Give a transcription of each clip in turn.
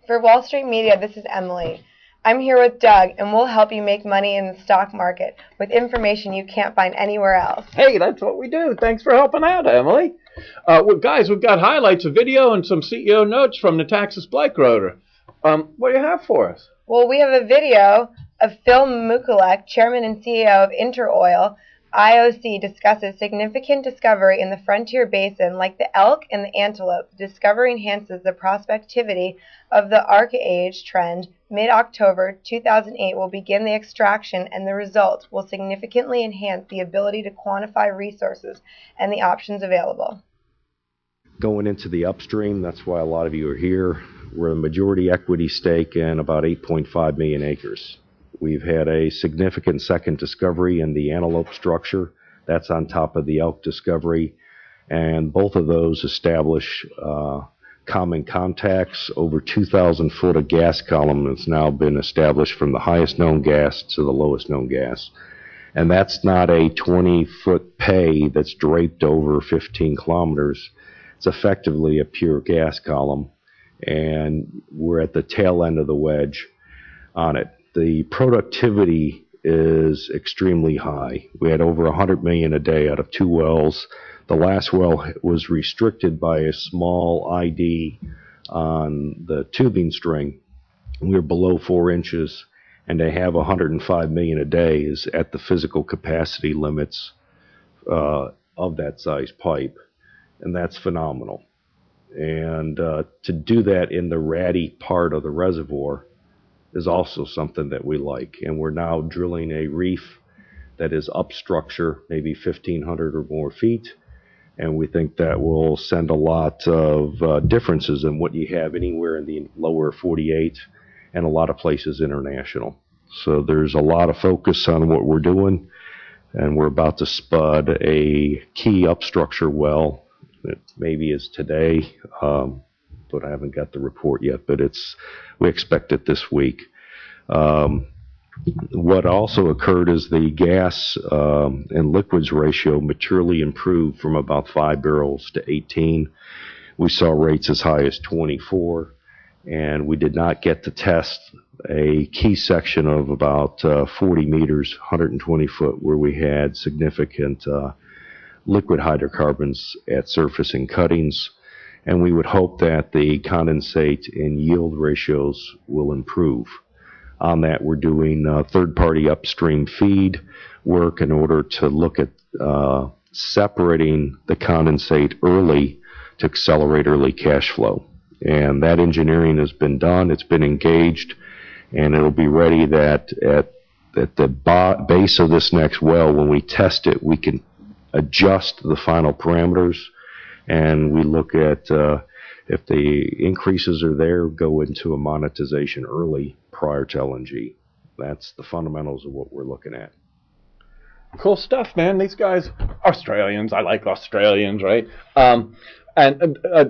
For Wall Street Media, this is Emily. I'm here with Doug, and we'll help you make money in the stock market with information you can't find anywhere else. Hey, that's what we do. Thanks for helping out, Emily. Well, guys, we've got highlights, a video, and some CEO notes from Natixis Bleichroeder. What do you have for us? Well, we have a video of Phil Mukulek, Chairman and CEO of Interoil IOC, discusses significant discovery in the frontier basin like the elk and the antelope. The discovery enhances the prospectivity of the Archeage trend. Mid-October 2008 will begin the extraction, and the result will significantly enhance the ability to quantify resources and the options available. Going into the upstream, that's why a lot of you are here. We're a majority equity stake in about 8.5 million acres. We've had a significant second discovery in the antelope structure. That's on top of the elk discovery. And both of those establish common contacts. Over 2,000 foot of gas column has now been established from the highest known gas to the lowest known gas. And that's not a 20-foot pay that's draped over 15 kilometers. It's effectively a pure gas column. And we're at the tail end of the wedge on it. The productivity is extremely high. We had over 100 million a day out of 2 wells. The last well was restricted by a small ID on the tubing string. We were below 4 inches, and they have 105 million a day is at the physical capacity limits of that size pipe, and that's phenomenal. And to do that in the ratty part of the reservoir is also something that we like. And we're now drilling a reef that is up structure, maybe 1,500 or more feet. And we think that will send a lot of differences in what you have anywhere in the lower 48 and a lot of places international. So there's a lot of focus on what we're doing. And we're about to spud a key up structure well. It maybe is today. But I haven't got the report yet, but we expect it this week. What also occurred is the gas and liquids ratio materially improved from about 5 barrels to 18. We saw rates as high as 24, and we did not get to test a key section of about 40 meters, 120 foot, where we had significant liquid hydrocarbons at surface and cuttings. And we would hope that the condensate and yield ratios will improve. On that, we're doing third-party upstream feed work in order to look at separating the condensate early to accelerate early cash flow. And that engineering has been done, it's been engaged, and it'll be ready that at the base of this next well, when we test it, we can adjust the final parameters. And we look at if the increases are there, go into a monetization early prior to LNG. That's the fundamentals of what we're looking at. Cool stuff, man. These guys, Australians, I like Australians, right? And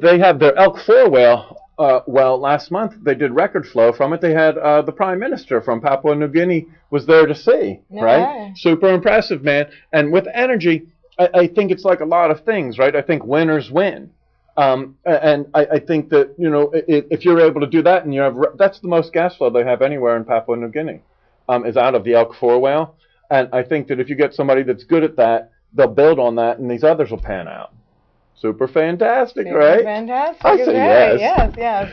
they have their Elk 4 whale. Well, last month they did record flow from it. They had the Prime Minister from Papua New Guinea was there to see, right? Super impressive, man. And with energy, I think it's like a lot of things, right? I think winners win. And I think that, you know, if you're able to do that, and you have, that's the most gas flow they have anywhere in Papua New Guinea, is out of the Elk 4 whale. And I think that if you get somebody that's good at that, they'll build on that, and these others will pan out. Super fantastic, right? Fantastic. I say yes. Yes, yes.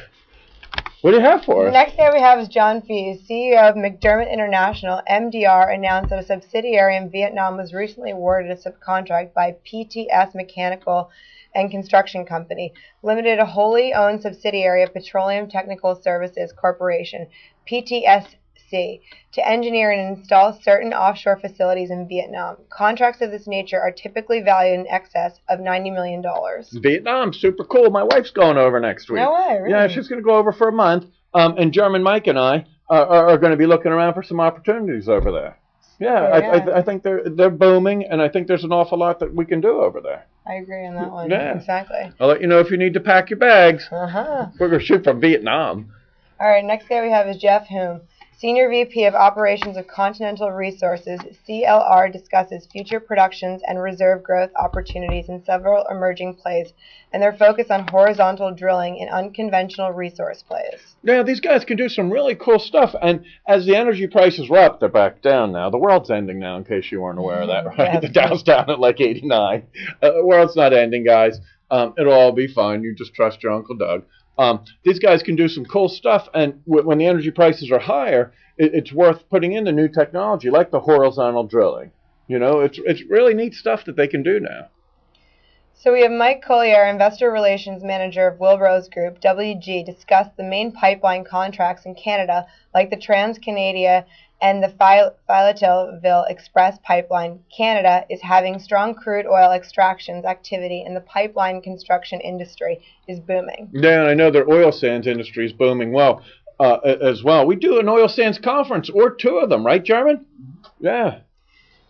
What do you have for us? The next thing we have is John Fees, CEO of McDermott International, MDR, announced that a subsidiary in Vietnam was recently awarded a subcontract by PTS Mechanical and Construction Company, Limited, a wholly owned subsidiary of Petroleum Technical Services Corporation, PTSC, to engineer and install certain offshore facilities in Vietnam. Contracts of this nature are typically valued in excess of $90 million. Vietnam, super cool. My wife's going over next week. No way, really? Yeah, she's going to go over for a month. And German Mike and I are going to be looking around for some opportunities over there. Yeah, I think they're booming, and I think there's an awful lot that we can do over there. I agree on that one. Yeah. Exactly. I'll let you know if you need to pack your bags. Uh-huh. We're going to shoot from Vietnam. All right, next guy we have is Jeff Hume, Senior VP of Operations of Continental Resources, CLR, discusses future productions and reserve growth opportunities in several emerging plays and their focus on horizontal drilling in unconventional resource plays. Yeah, these guys can do some really cool stuff, and as the energy prices were up, they're back down now. The world's ending now, in case you weren't aware of that, right? Yes. The Dow's down at like 89. The world's not ending, guys. It'll all be fine. You just trust your Uncle Doug. These guys can do some cool stuff, and when the energy prices are higher, it's worth putting in the new technology, like the horizontal drilling. You know, it's really neat stuff that they can do now. So we have Mike Collier, Investor Relations Manager of Wilburow's Group, WG, discuss the main pipeline contracts in Canada, like the Trans-Canada and the Filateville Express Pipeline. Canada is having strong crude oil extractions activity, and the pipeline construction industry is booming. Yeah, and I know their oil sands industry is booming as well. We do an oil sands conference, or two of them, right, German? Yeah.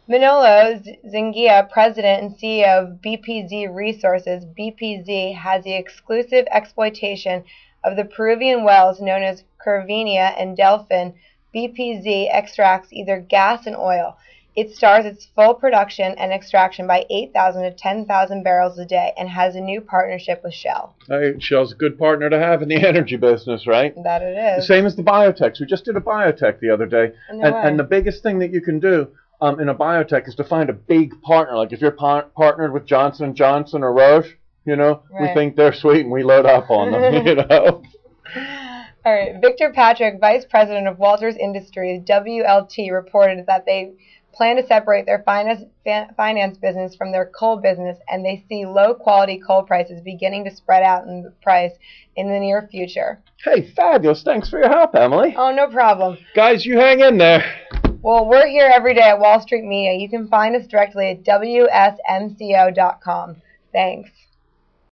Manolo Zingia, President and CEO of BPZ Resources. BPZ has the exclusive exploitation of the Peruvian wells known as Curvina and Delfin. BPZ extracts either gas and oil. It starts its full production and extraction by 8,000 to 10,000 barrels a day and has a new partnership with Shell. Hey, Shell's a good partner to have in the energy business, right? That it is. The same as the biotechs. We just did a biotech the other day. And the biggest thing that you can do in a biotech is to find a big partner. Like if you're partnered with Johnson & Johnson or Roche, you know, right. We think they're sweet and we load up on them, you know. All right. Victor Patrick, Vice President of Walters Industries, WLT, reported that they plan to separate their finance business from their coal business, and they see low-quality coal prices beginning to spread out in the price in the near future. Hey, fabulous. Thanks for your help, Emily. Oh, no problem. Guys, you hang in there. Well, we're here every day at Wall Street Media. You can find us directly at WSMCO.com. Thanks.